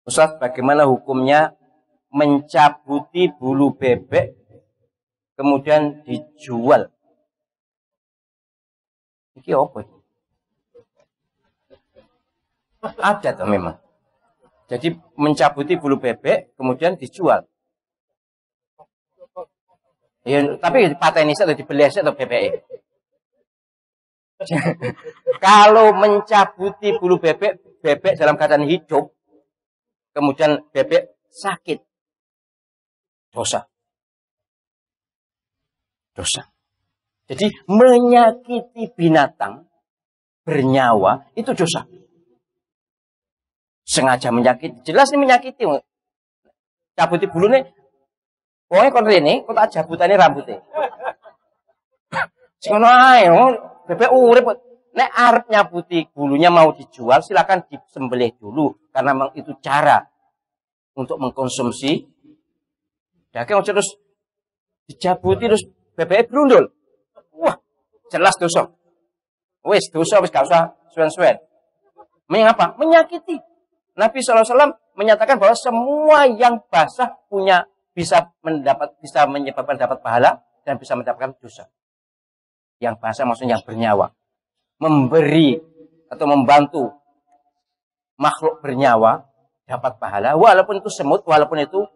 Ustaz, bagaimana hukumnya mencabuti bulu bebek kemudian dijual? Ini apa? Ada tuh memang. Jadi mencabuti bulu bebek kemudian dijual. Ya, tapi pateni atau dibeli atau bebek. Kalau mencabuti bulu bebek dalam keadaan hidup, kemudian bebek sakit, dosa. Dosa. Jadi menyakiti binatang bernyawa itu dosa. Sengaja menyakiti, jelas ini menyakiti. Cabuti bulu nih, pokoknya kon rene, kok tak jabutane rambutnya. Ngono ae, bebek urip. Nek arep nyabuti bulunya mau dijual, silakan disembelih dulu karena memang itu cara untuk mengkonsumsi daging. Terus dijabuti terus bebek brundul. Wah, jelas dosa. Wis dosa wis gak usah suwen-suwen. Mengapa? Menyakiti. Nabi SAW menyatakan bahwa semua yang basah bisa menyebabkan dapat pahala dan bisa mendapatkan dosa. Yang basah maksudnya yang bernyawa. Memberi atau membantu makhluk bernyawa dapat pahala, walaupun itu semut, walaupun itu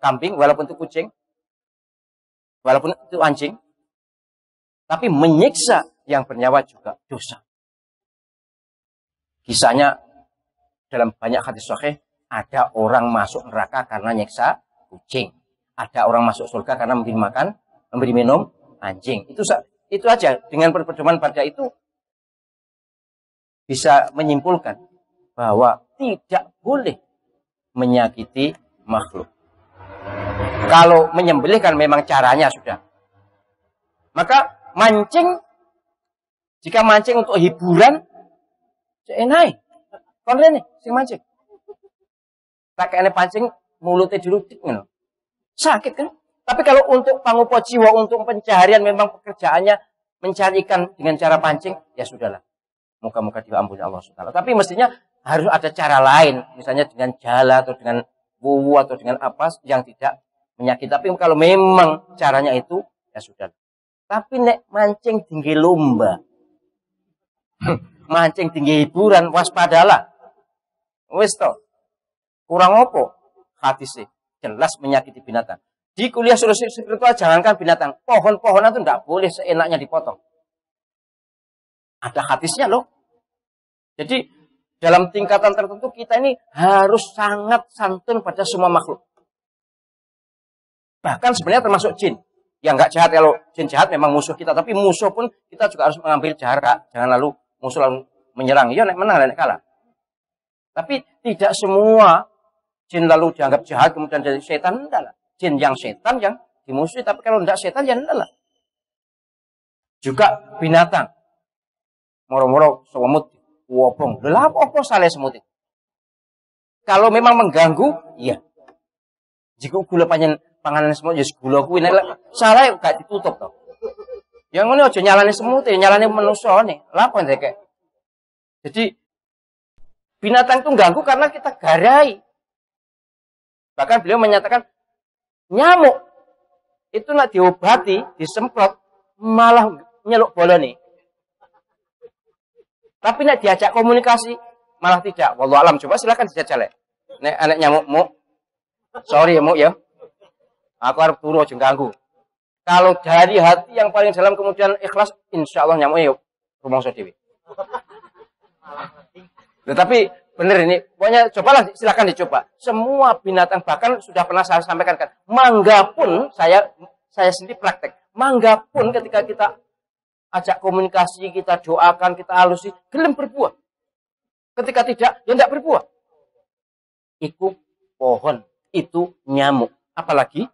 kambing, walaupun itu kucing, walaupun itu anjing. Tapi menyiksa yang bernyawa juga dosa. Kisahnya dalam banyak hadis sahih, ada orang masuk neraka karena nyiksa kucing, ada orang masuk surga karena memberi minum anjing. Itu aja, dengan pedoman pada itu bisa menyimpulkan bahwa tidak boleh menyakiti makhluk. Kalau menyembelih kan memang caranya sudah. Maka mancing, jika mancing untuk hiburan, enak. Kon rene sing mancing. Tak kene pancing mulutnya dilutik ngono. Sakit kan? Tapi kalau untuk pangupo jiwa, untuk pencaharian, memang pekerjaannya mencari ikan dengan cara pancing, ya sudahlah. Moga-moga diampuni Allah SWT. Tapi mestinya harus ada cara lain, misalnya dengan jala atau dengan wuwu atau dengan apa yang tidak menyakiti. Tapi kalau memang caranya itu, ya sudah. Tapi nek mancing tinggi lomba, mancing tinggi hiburan, waspadalah. Wis to. Kurang opo hadisnya, jelas menyakiti binatang. Di kuliah solusi spiritual jangankan binatang, pohon-pohonan itu tidak boleh seenaknya dipotong. Ada hadisnya loh. Jadi dalam tingkatan tertentu kita ini harus sangat santun pada semua makhluk. Bahkan sebenarnya termasuk jin. Yang nggak jahat, kalau jin jahat memang musuh kita. Tapi musuh pun kita juga harus mengambil jarak. Jangan lalu musuh lalu menyerang. Ya nek menang, nek kalah. Tapi tidak semua jin lalu dianggap jahat kemudian jadi setan. Enggak lah. Jin yang setan yang dimusuhi. Tapi kalau tidak setan ya enggak lah. Juga binatang. Moro-moro semut, wobong. Lah apa salah semut itu? Kalau memang mengganggu, iya. Jika gula panganan semut, ya gula kuwi nek salah gak ditutup toh. Yang ngene aja nyalane semut, nyalane manusa nih. Lah apa ndek. Jadi binatang itu ganggu karena kita garai. Bahkan beliau menyatakan nyamuk itu nak diobati, disemprot malah nyeluk bolone. Tapi nek diajak komunikasi malah tidak. Wallahu alam, coba silakan dijajal. Nek anak nyamuk, sorry ya Mu ya. Aku harus turu aja ganggu. Kalau dari hati yang paling dalam kemudian ikhlas, insya Allah nyamuk yuk rumangsa dhewe. Tetapi benar ini, pokoknya cobalah, silakan dicoba. Semua binatang, bahkan sudah pernah saya sampaikan kan, mangga pun saya sendiri praktek. Mangga pun ketika kita ajak komunikasi, kita doakan, kita halusi, gelem berbuah. Ketika tidak, ya tidak berbuah. Itu pohon, itu nyamuk. Apalagi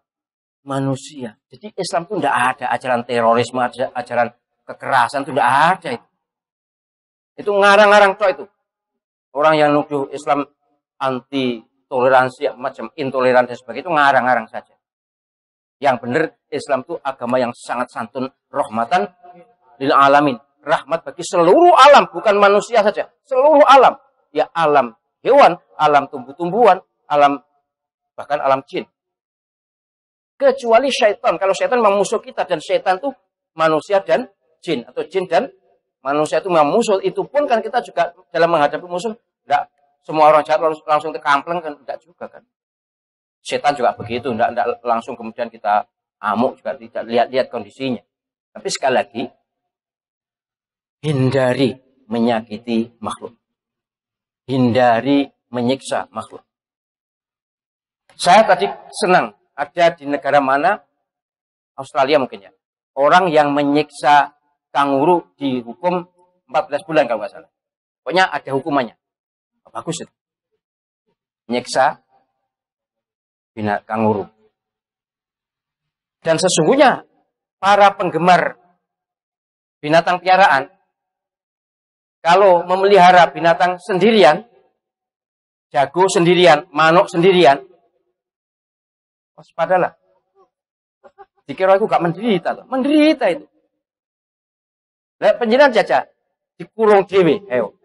manusia. Jadi Islam itu tidak ada ajaran terorisme, ajaran kekerasan, itu tidak ada itu. Itu ngarang-ngarang toh itu. Orang yang nuduh Islam anti toleransi, macam intoleran dan sebagainya, itu ngarang-ngarang saja. Yang benar, Islam itu agama yang sangat santun, rahmatan lil alamin, rahmat bagi seluruh alam, bukan manusia saja, seluruh alam. Ya alam hewan, alam tumbuh-tumbuhan, alam bahkan alam jin. Kecuali syaitan. Kalau syaitan memang musuh kita, dan syaitan itu manusia dan jin, atau jin dan manusia itu memang musuh. Itu pun kan kita juga dalam menghadapi musuh, enggak semua orang jahat langsung terkampleng kan, enggak juga kan. Setan juga begitu, enggak langsung kemudian kita amuk, juga tidak lihat-lihat kondisinya. Tapi sekali lagi, hindari menyakiti makhluk. Hindari menyiksa makhluk. Saya tadi senang ada di negara mana, Australia mungkin ya, orang yang menyiksa kanguru dihukum 14 bulan kalau nggak salah. Pokoknya ada hukumannya. Bagus itu. Menyiksa binatang kanguru. Dan sesungguhnya para penggemar binatang piaraan, kalau memelihara binatang sendirian, jago sendirian, manuk sendirian, waspadalah. Dikira itu gak menderita. Menderita itu. Lihat penjinan jaja, dikurung dewe. Ayo.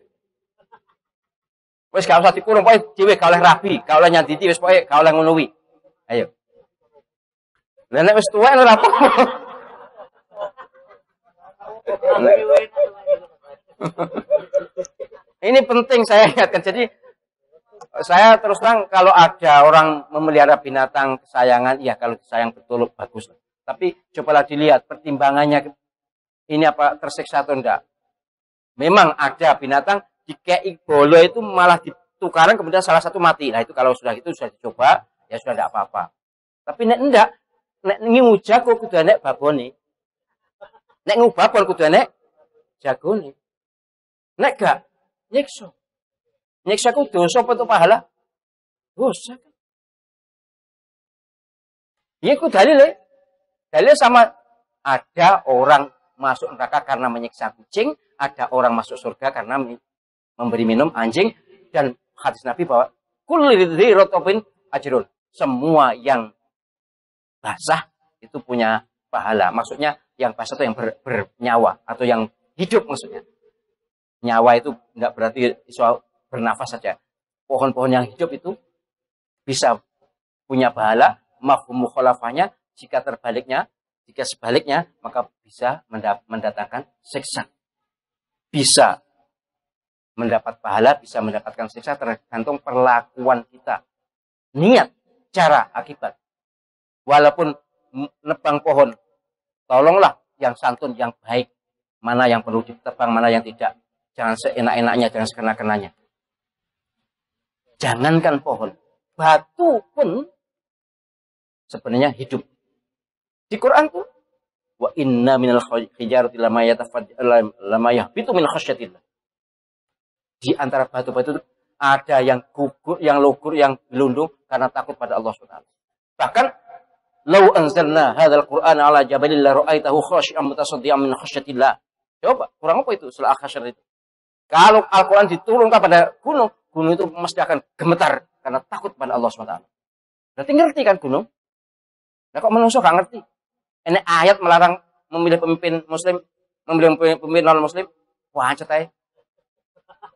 Wes gak usah dikurung, pokoknya dewe gak oleh rabi, gak oleh nyanditi, wes pokoknya gak oleh ngunuwi. Ayo. Nek wis tuwek ora apa. Ini penting saya ingatkan. Jadi saya terus terang, kalau ada orang memelihara binatang kesayangan, ya kalau disayang betul bagus. Tapi cobalah dilihat pertimbangannya, ini apa tersiksa atau enggak. Memang ada binatang dikei bolo itu malah ditukaran, kemudian salah satu mati. Nah itu kalau sudah itu sudah dicoba, ya sudah tidak apa-apa. Tapi nek enggak, nek ngingu jago kudu nek babone. Nek ngubabon kudu nek jagone. Nek gak nyiksa. Nyiksa ku dosa apa pahala? Dosa. Ya ku dalile. Dalile sama, ada orang masuk neraka karena menyiksa kucing, ada orang masuk surga karena memberi minum anjing, dan hadis Nabi bahwa kullu lidzi rotobin ajrun. Semua yang basah itu punya pahala. Maksudnya yang basah itu yang bernyawa atau yang hidup maksudnya. Nyawa itu enggak berarti soal bernafas saja. Pohon-pohon yang hidup itu bisa punya pahala. Mafhum mukhalafahnya, jika sebaliknya, maka bisa mendatangkan siksa. Bisa mendapat pahala, bisa mendapatkan siksa, tergantung perlakuan kita. Niat, cara, akibat. Walaupun nebang pohon, tolonglah yang santun, yang baik. Mana yang perlu ditebang, mana yang tidak. Jangan seenak-enaknya, jangan sekena-kenanya. Jangankan pohon, batu pun sebenarnya hidup. Di Quran tuh, wa inna minal hijarati lama yahbitu min khasyatillah. Di antara batu-batu itu ada yang gugur, yang logur, yang gelundung karena takut pada Allah SWT. Bahkan lau anzalna hadzal Qur'ana ala jabalin la ra'aitahu khashi'an mutasaddian min khasyatillah. Coba, kurang apa itu surah Al-Hasyr itu? Kalau Al-Qur'an diturunkan pada gunung, gunung itu mesti akan gemetar karena takut pada Allah SWT. Berarti ngerti kan gunung? Nah kok manusia gak ngerti? Ini ayat melarang memilih pemimpin muslim, memilih pemimpin non muslim. Wah, cetai.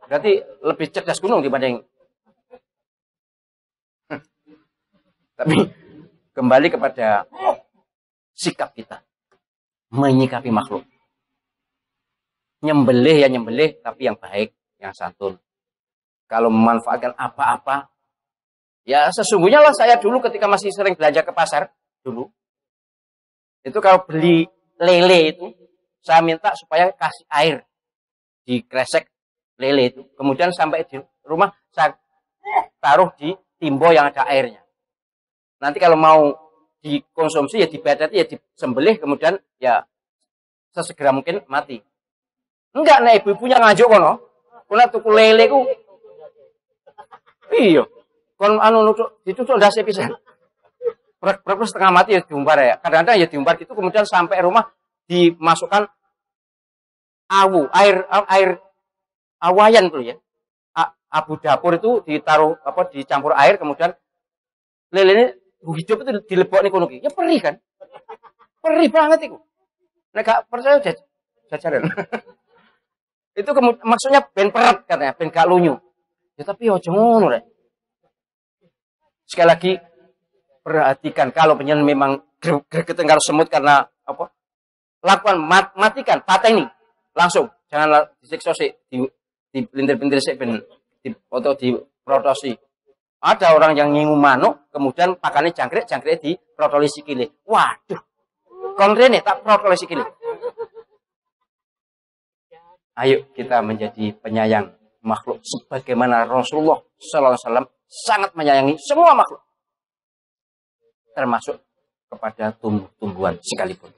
Berarti lebih cerdas gunung dibanding. Tapi kembali kepada sikap kita menyikapi makhluk. Nyembelih ya nyembelih, tapi yang baik, yang santun. Kalau memanfaatkan apa-apa, ya sesungguhnya lah saya dulu ketika masih sering belanja ke pasar dulu, itu kalau beli lele itu, saya minta supaya kasih air di kresek lele itu. Kemudian sampai di rumah saya taruh di timbo yang ada airnya. Nanti kalau mau dikonsumsi ya dibadati, ya disembelih, kemudian ya sesegera mungkin mati. Enggak, nek ibu-ibunya ngajuk kono. Kula tuku lele ku. Iya. Kon anu ditutuk ndase pisan. Berapa setengah mati ya diumbar ya. Kadang-kadang ya diumbar gitu, kemudian sampai rumah dimasukkan air awayan tuh ya. Abu dapur itu ditaruh dicampur air, kemudian lele ini hidup itu dilebokne kono ki. Ya perih kan? Perih banget itu. Nek gak percaya jajaran. Itu maksudnya ben peret katanya, ben gak lunyu. Ya tapi ojo ngono rek. Sekali lagi perhatikan kalau penyen memang gregetan karo semut karena apa? Lakukan matikan, pateni langsung. Jangan disiksa sih, di pelintir-pelintir sih ben atau diprotosi. Ada orang yang ngingu manuk, kemudian pakannya jangkrik di protoli sikile. Waduh, konrene tak protoli sikile. Ayo kita menjadi penyayang makhluk sebagaimana Rasulullah Sallallahu Alaihi Wasallam sangat menyayangi semua makhluk, termasuk kepada tumbuh-tumbuhan sekalipun.